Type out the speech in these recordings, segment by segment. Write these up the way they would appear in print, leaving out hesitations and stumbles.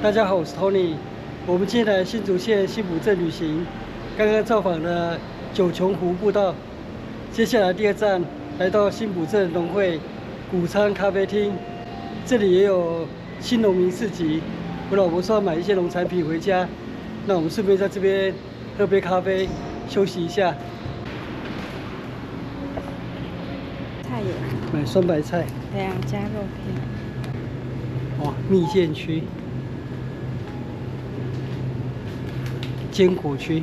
大家好，我是 Tony。我们今天来新竹县新埔镇旅行，刚刚造访了九琼湖步道。接下来第二站来到新埔镇农会谷仓咖啡厅，这里也有新农民市集。我老婆说要买一些农产品回家，那我们顺便在这边喝杯咖啡，休息一下。菜有买酸白菜，对啊，加肉片。哦，蜜饯区。 坚果区，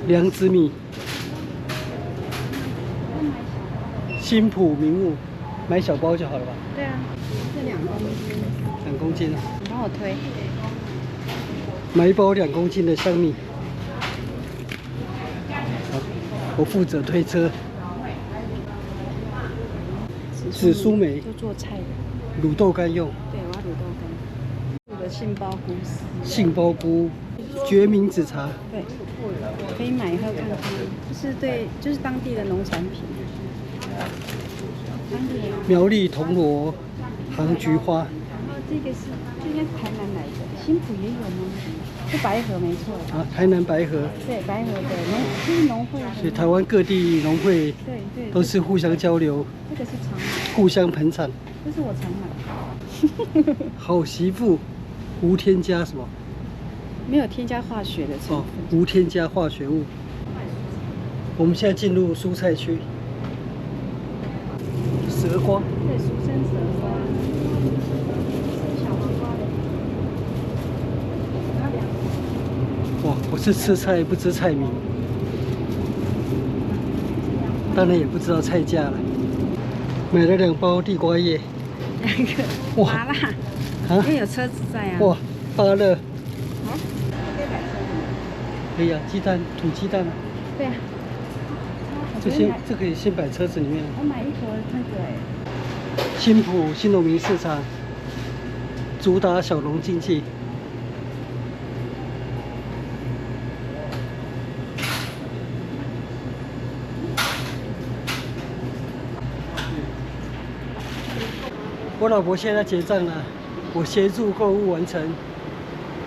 良子米，新埔名物，买小包就好了吧？对啊，是2公斤。2公斤，你帮我推。买一包2公斤的香米。好，我负责推车。紫苏梅，就做菜的。卤豆干用。对，我要卤豆干。我的杏鲍菇丝。杏鲍菇。 决明子茶，对，可以买喝看看，就是当地的农产品。当地的。苗栗铜锣杭菊花。这应该是台南来的，新埔也有吗？是白河没错。啊，台南白河。对，白河的就是农会。所以台湾各地农会对都是互相交流。这个是常买。互相捧场。这是我常买。好媳妇，无添加什么？ 没有添加化学的成分，无添加化学物。我们现在进入蔬菜区，蛇瓜，对，俗称蛇瓜，是小黄瓜的。哇，我是吃菜不知菜名，当然也不知道菜价了。买了2包地瓜叶，2个，麻辣，啊，因为有车子在啊。哇，芭乐。 可以啊，鸡蛋，土鸡蛋啊。对啊。这可以先摆车子里面。我买1盒那个哎。新埔新农民市场，主打小农经济。我老婆现在结账了，我协助购物完成，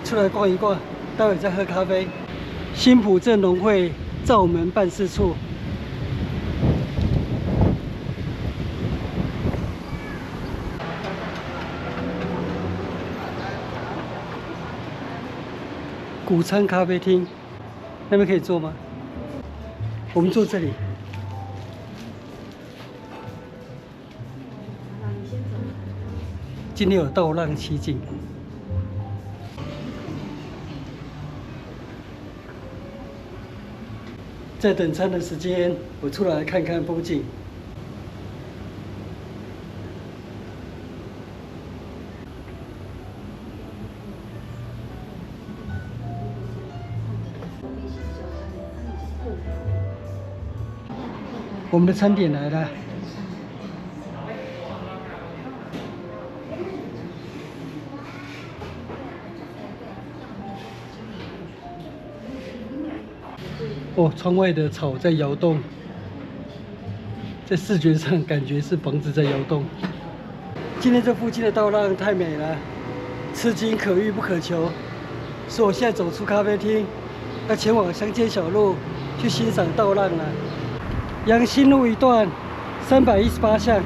出来逛一逛，待会再喝咖啡。 新埔镇农会罩门办事处，谷仓咖啡厅，那边可以坐吗？我们坐这里。今天有稻浪奇景。 在等餐的时间，我出来看看风景。我们的餐点来了。哦，窗外的草在摇动，在视觉上感觉是房子在摇动。今天这附近的稻浪太美了，此景可遇不可求，所以我现在走出咖啡厅，要前往乡间小路去欣赏稻浪了。阳新路一段318巷，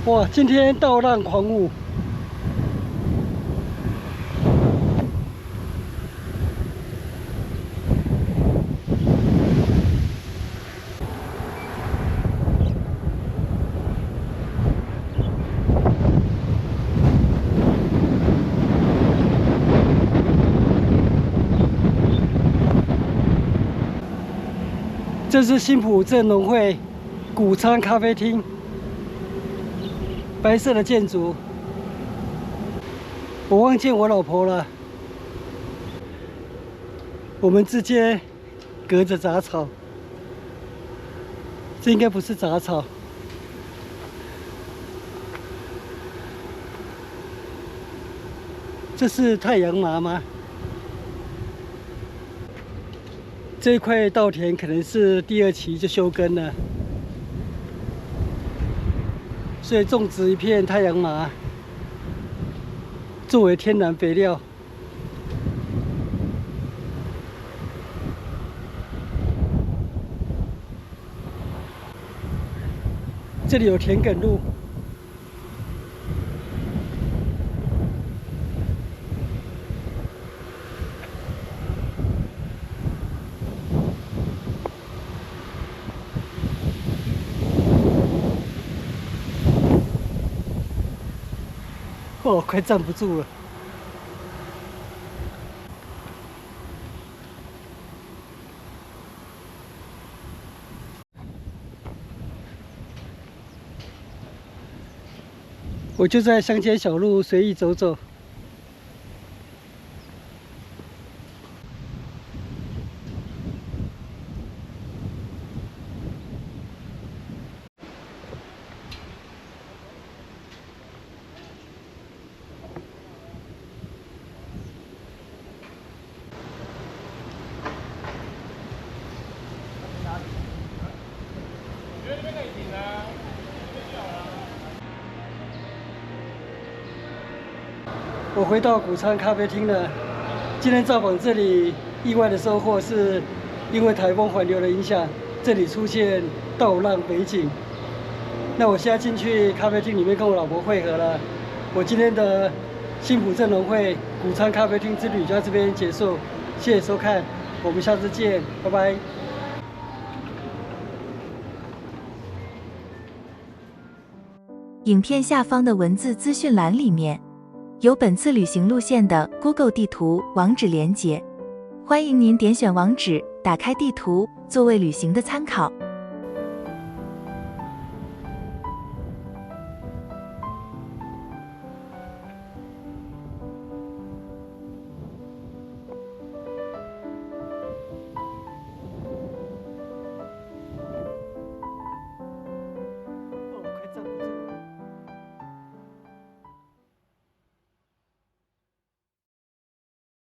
哇，今天稻浪狂舞。 这是新埔镇农会谷仓咖啡厅，白色的建筑。我忘记我老婆了。我们之间隔着杂草，这应该不是杂草。这是太阳麻吗？ 这一块稻田可能是第2期就休耕了，所以种植一片太阳麻。作为天然肥料。这里有田埂路。哦，快站不住了。我就在乡间小路随意走走。我回到谷仓咖啡厅了。今天造访这里，意外的收获是，因为台风环流的影响，这里出现倒浪北景。那我现在进去咖啡厅里面跟我老婆会合了。我今天的新埔镇农会谷仓咖啡厅之旅就到这边结束，谢谢收看，我们下次见，拜拜。影片下方的文字资讯栏里面有本次旅行路线的 Google 地图网址连结，欢迎您点选网址，打开地图作为旅行的参考。